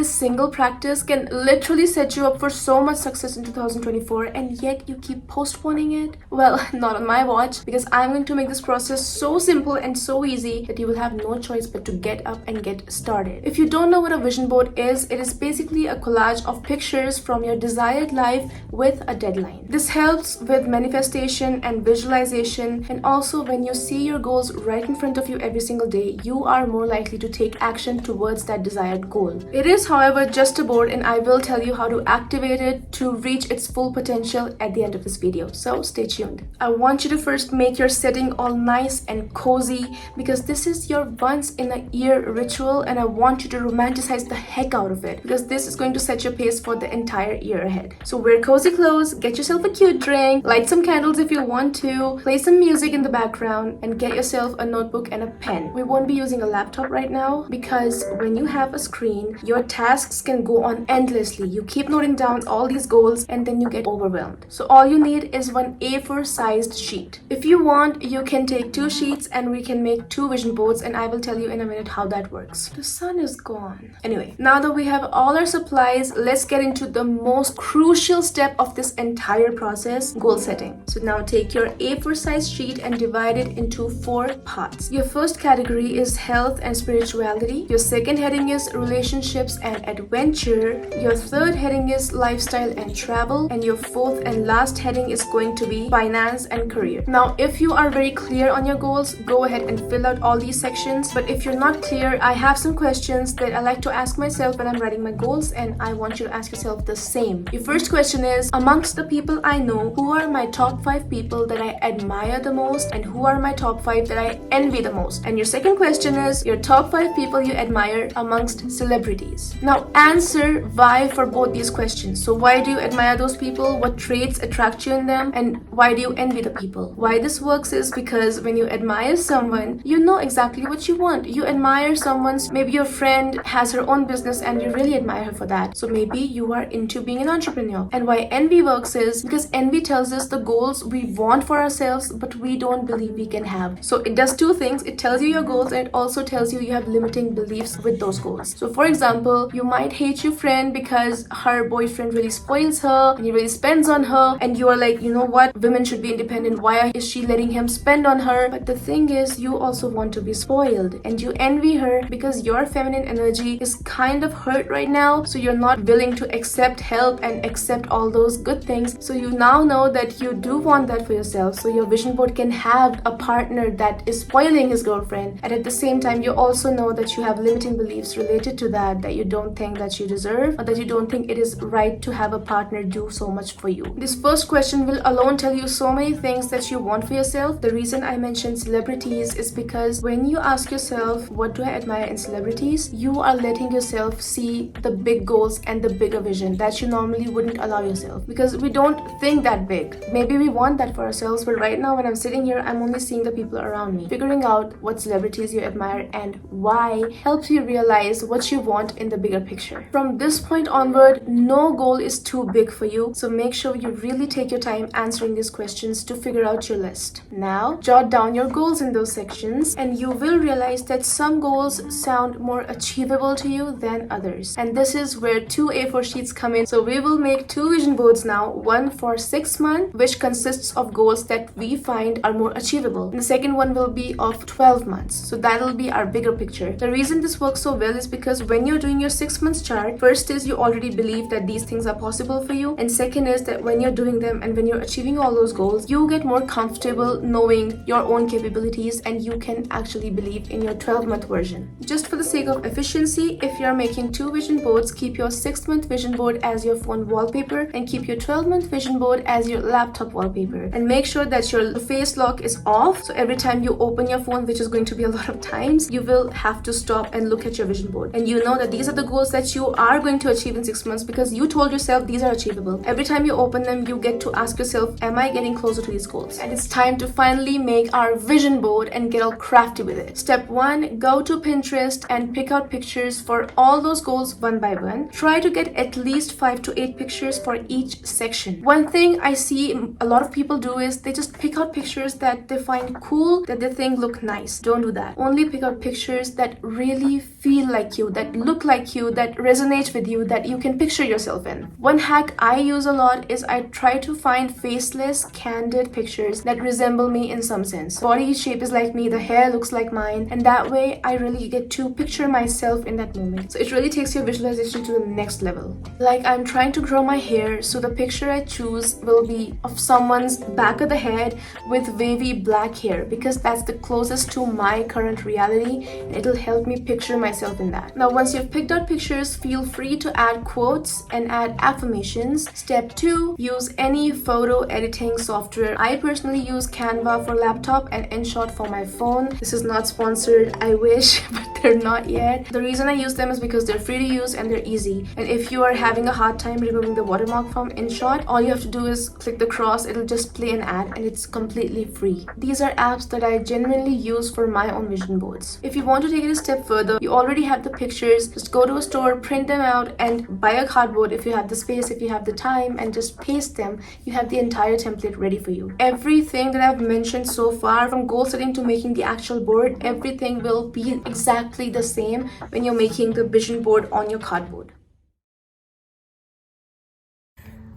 This single practice can literally set you up for so much success in 2024, and yet you keep postponing it? Well, not on my watch, because I'm going to make this process so simple and so easy that you will have no choice but to get up and get started. If you don't know what a vision board is, it is basically a collage of pictures from your desired life with a deadline. This helps with manifestation and visualization, and also when you see your goals right in front of you every single day, you are more likely to take action towards that desired goal. It is, however, just a board, and I will tell you how to activate it to reach its full potential at the end of this video, so stay tuned. I want you to first make your setting all nice and cozy, because this is your once in a year ritual, and I want you to romanticize the heck out of it, because this is going to set your pace for the entire year ahead. So wear cozy clothes, get yourself a cute drink, light some candles if you want to, play some music in the background, and get yourself a notebook and a pen. We won't be using a laptop right now, because when you have a screen, your tasks can go on endlessly. You keep noting down all these goals and then you get overwhelmed. So all you need is one A4 sized sheet. If you want, you can take 2 sheets and we can make 2 vision boards, and I will tell you in a minute how that works. The sun is gone. Anyway, now that we have all our supplies, let's get into the most crucial step of this entire process, goal setting. So now take your A4 sized sheet and divide it into 4 parts. Your first category is health and spirituality. Your second heading is relationships and adventure. Your third heading is lifestyle and travel. And your fourth and last heading is going to be finance and career. Now, if you are very clear on your goals, go ahead and fill out all these sections. But if you're not clear, I have some questions that I like to ask myself when I'm writing my goals, and I want you to ask yourself the same. Your first question is, amongst the people I know, who are my top 5 people that I admire the most, and who are my top 5 that I envy the most? And your second question is, your top 5 people you admire amongst celebrities. Now answer why for both these questions. So why do you admire those people? What traits attract you in them? And why do you envy the people? Why this works is because when you admire someone, you know exactly what you want. You admire someone's, maybe your friend has her own business and you really admire her for that. So maybe you are into being an entrepreneur. And why envy works is because envy tells us the goals we want for ourselves but we don't believe we can have. So it does 2 things. It tells you your goals, and it also tells you have limiting beliefs with those goals. So for example, you might hate your friend because her boyfriend really spoils her and he really spends on her, and you are like, you know what, women should be independent, why is she letting him spend on her? But the thing is, you also want to be spoiled and you envy her because your feminine energy is kind of hurt right now, so you're not willing to accept help and accept all those good things. So you now know that you do want that for yourself, so your vision board can have a partner that is spoiling his girlfriend, and at the same time you also know that you have limiting beliefs related to that you don't think that you deserve, or that you don't think it is right to have a partner do so much for you. This first question will alone tell you so many things that you want for yourself. The reason I mentioned celebrities is because when you ask yourself, what do I admire in celebrities, you are letting yourself see the big goals and the bigger vision that you normally wouldn't allow yourself, because we don't think that big. Maybe we want that for ourselves, but right now when I'm sitting here, I'm only seeing the people around me. Figuring out what celebrities you admire and why helps you realize what you want in the bigger picture. From this point onward, no goal is too big for you, so make sure you really take your time answering these questions to figure out your list. Now, jot down your goals in those sections, and you will realize that some goals sound more achievable to you than others. And this is where 2 A4 sheets come in. So we will make 2 vision boards now, one for 6 months, which consists of goals that we find are more achievable. And the second one will be of 12 months. So that'll be our bigger picture. The reason this works so well is because when you're doing your 6 months chart, first is you already believe that these things are possible for you, and second is that when you're doing them and when you're achieving all those goals, you get more comfortable knowing your own capabilities, and you can actually believe in your 12-month version. Just for the sake of efficiency, if you're making 2 vision boards, keep your 6-month vision board as your phone wallpaper and keep your 12-month vision board as your laptop wallpaper, and make sure that your face lock is off, so every time you open your phone, which is going to be a lot of times, you will have to stop and look at your vision board, and you know that these are the goals that you are going to achieve in 6 months because you told yourself these are achievable. Every time you open them, you get to ask yourself, am I getting closer to these goals? And it's time to finally make our vision board and get all crafty with it. Step 1, go to Pinterest and pick out pictures for all those goals one by one. Try to get at least 5 to 8 pictures for each section. One thing I see a lot of people do is they just pick out pictures that they find cool, that they think look nice. Don't do that. Only pick out pictures that really feel like you, that look like like you, that resonates with you, that you can picture yourself in. One hack I use a lot is I try to find faceless, candid pictures that resemble me in some sense. Body shape is like me, the hair looks like mine, and that way I really get to picture myself in that moment. So it really takes your visualization to the next level. Like, I'm trying to grow my hair, so the picture I choose will be of someone's back of the head with wavy black hair, because that's the closest to my current reality, and it'll help me picture myself in that. Now, once you've picked out pictures, feel free to add quotes and add affirmations. Step 2, use any photo editing software. I personally use Canva for laptop and InShot for my phone. This is not sponsored, I wish, but they're not yet. The reason I use them is because they're free to use and they're easy. And if you are having a hard time removing the watermark from InShot, all you have to do is click the cross, it'll just play an ad, and it's completely free. These are apps that I genuinely use for my own vision boards. If you want to take it a step further, you already have the pictures, just go to a store, print them out, and buy a cardboard if you have the space, if you have the time, and just paste them. You have the entire template ready for you. Everything that I've mentioned so far, from goal setting to making the actual board, everything will be exactly the same when you're making the vision board on your cardboard.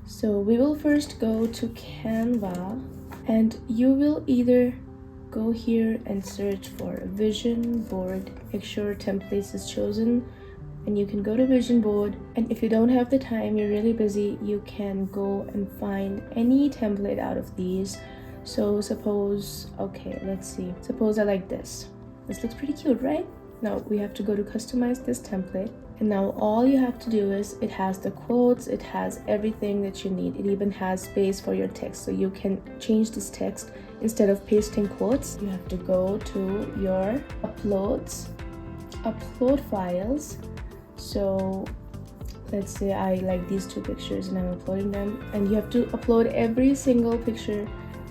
So we will first go to Canva, and you will either go here and search for vision board. Make sure templates is chosen, and you can go to vision board. And if you don't have the time, you're really busy, you can go and find any template out of these. So suppose, okay, let's see, suppose I like this. This looks pretty cute, right? Now we have to go to customize this template, and now all you have to do is, it has the quotes, it has everything that you need. It even has space for your text, so you can change this text. Instead of pasting quotes, you have to go to your uploads, upload files. So let's say I like these two pictures and I'm uploading them, and you have to upload every single picture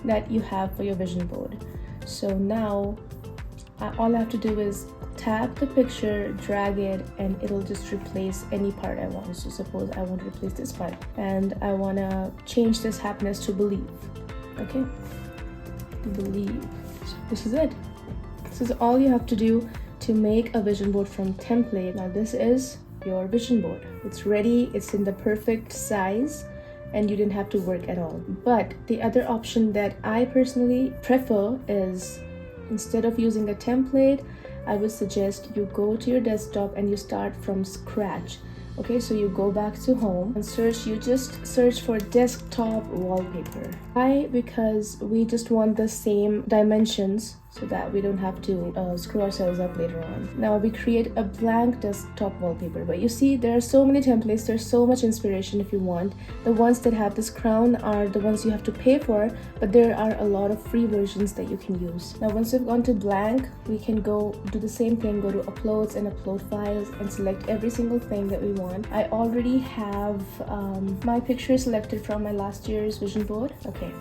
that you have for your vision board. So now all I have to do is tap the picture, drag it, and it'll just replace any part I want. So suppose I want to replace this part, and I want to change this happiness to believe. Okay, believe. So this is it. This is all you have to do to make a vision board from template. Now this is your vision board. It's ready, it's in the perfect size, and you didn't have to work at all. But the other option that I personally prefer is, instead of using a template, I would suggest you go to your desktop and you start from scratch. Okay, so you go back to home and search, you just search for desktop wallpaper. Why? Because we just want the same dimensions so that we don't have to screw ourselves up later on. Now we create a blank desktop wallpaper, but you see there are so many templates, there's so much inspiration if you want. The ones that have this crown are the ones you have to pay for, but there are a lot of free versions that you can use. Now once we've gone to blank, we can go do the same thing, go to uploads and upload files and select every single thing that we want. I already have my picture selected from my last year's vision board. Okay,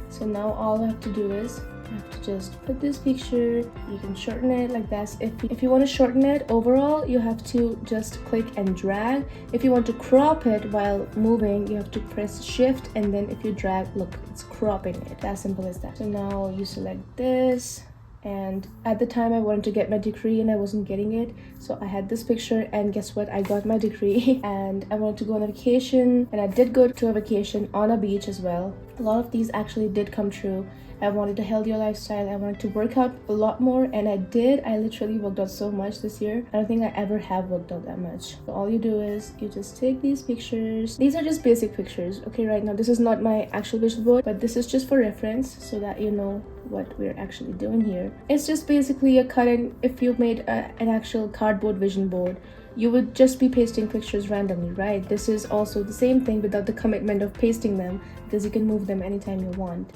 so now all I have to do is I have to just put this picture. You can shorten it like that. If you want to shorten it overall, you have to just click and drag. If you want to crop it while moving, you have to press shift, and then if you drag, look, it's cropping it. As simple as that. So now you select this, and at the time I wanted to get my degree and I wasn't getting it, so I had this picture, and guess what, I got my degree. And I wanted to go on a vacation, and I did go to a vacation on a beach as well. A lot of these actually did come true. I wanted a healthier lifestyle, I wanted to work out a lot more, and I did. I literally worked out so much this year. I don't think I ever have worked out that much. So all you do is you just take these pictures. These are just basic pictures, okay? Right now this is not my actual vision board, but this is just for reference so that you know what we're actually doing here. It's just basically a cut, and if you made an actual cardboard vision board, you would just be pasting pictures randomly, right? This is also the same thing without the commitment of pasting them, because you can move them anytime you want.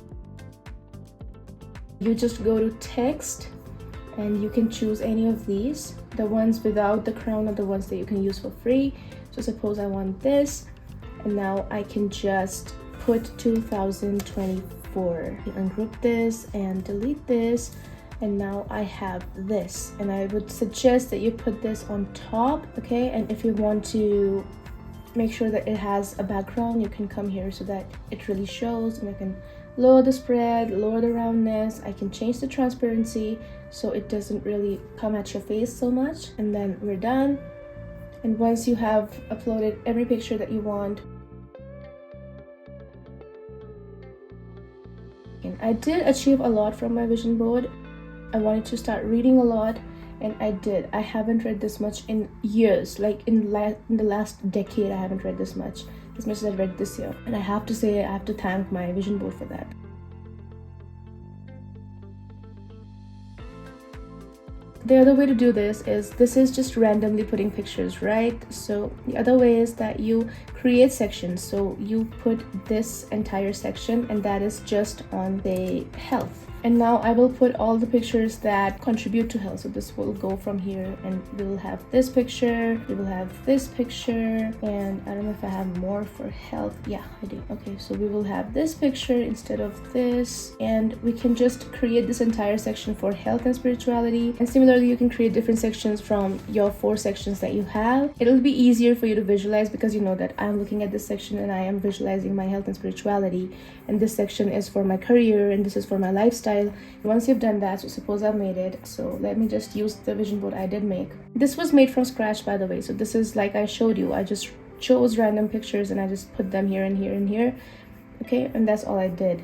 You just go to text and you can choose any of these. The ones without the crown are the ones that you can use for free. So suppose I want this, and now I can just put 2024. You ungroup this and delete this, and now I have this, and I would suggest that you put this on top, okay? And if you want to make sure that it has a background, you can come here so that it really shows, and I can lower the spread, lower the roundness. I can change the transparency so it doesn't really come at your face so much, and then we're done. And once you have uploaded every picture that you want, and I did achieve a lot from my vision board. I wanted to start reading a lot, and I did. I haven't read this much in years. Like in the last decade, I haven't read this much as I read this year. And I have to say, I have to thank my vision board for that. The other way to do this is just randomly putting pictures, right? So the other way is that you create sections. So you put this entire section, and that is just on the health. And now I will put all the pictures that contribute to health. So this will go from here, and we will have this picture, we will have this picture, and I don't know if I have more for health. Yeah, I do. Okay, so we will have this picture instead of this, and we can just create this entire section for health and spirituality. And similarly, you can create different sections from your 4 sections that you have. It'll be easier for you to visualize because you know that I'm looking at this section and I am visualizing my health and spirituality, and this section is for my career, and this is for my lifestyle. Once you've done that, so suppose I've made it, so let me just use the vision board I did make. This was made from scratch, by the way. So this is like I showed you, I just chose random pictures and I just put them here and here and here. Okay, and that's all I did.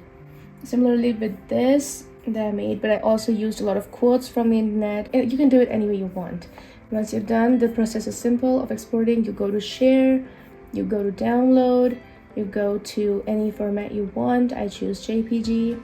Similarly with this that I made, but I also used a lot of quotes from the internet. And you can do it any way you want. Once you've done, the process is simple of exporting. You go to share, you go to download, you go to any format you want. I choose JPG,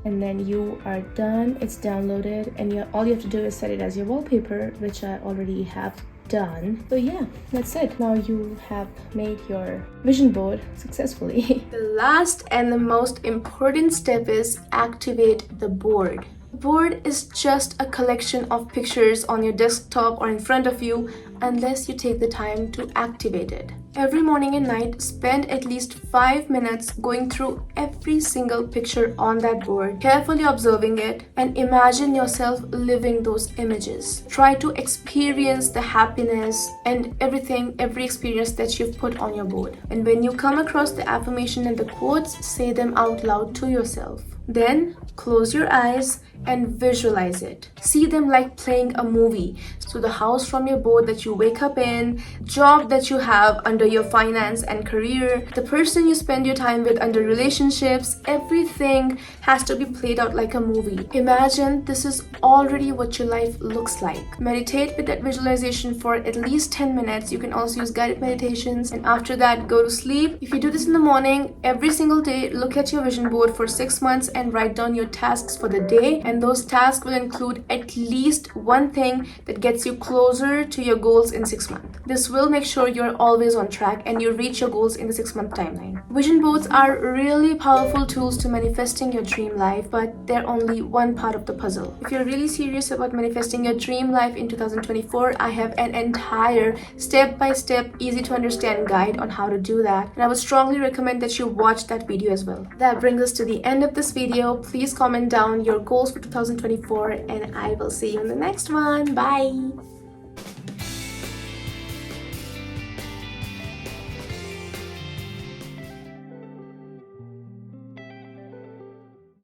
and then you are done. It's downloaded, and all you have to do is set it as your wallpaper, which I already have done. So yeah, that's it. Now you have made your vision board successfully. The last and the most important step is activate the board. The board is just a collection of pictures on your desktop or in front of you, unless you take the time to activate it. Every morning and night, spend at least 5 minutes going through every single picture on that board, carefully observing it, and imagine yourself living those images. Try to experience the happiness and every experience that you've put on your board. And when you come across the affirmation and the quotes, say them out loud to yourself. Then close your eyes and visualize it. See them like playing a movie. So the house from your board that you wake up in, job that you have under your finance and career, the person you spend your time with under relationships, everything has to be played out like a movie. Imagine this is already what your life looks like. Meditate with that visualization for at least 10 minutes. You can also use guided meditations, and after that go to sleep. If you do this in the morning, every single day, look at your vision board for 6 months and write down your tasks for the day, and those tasks will include at least one thing that gets you closer to your goals in 6 months. This will make sure you're always on track and you reach your goals in the 6-month timeline. Vision boards are really powerful tools to manifesting your dream life, but they're only one part of the puzzle. If you're really serious about manifesting your dream life in 2024, I have an entire step-by-step, easy to understand guide on how to do that, and I would strongly recommend that you watch that video as well. That brings us to the end of this video. Please comment down your goals for 2024, and I will see you in the next one. Bye.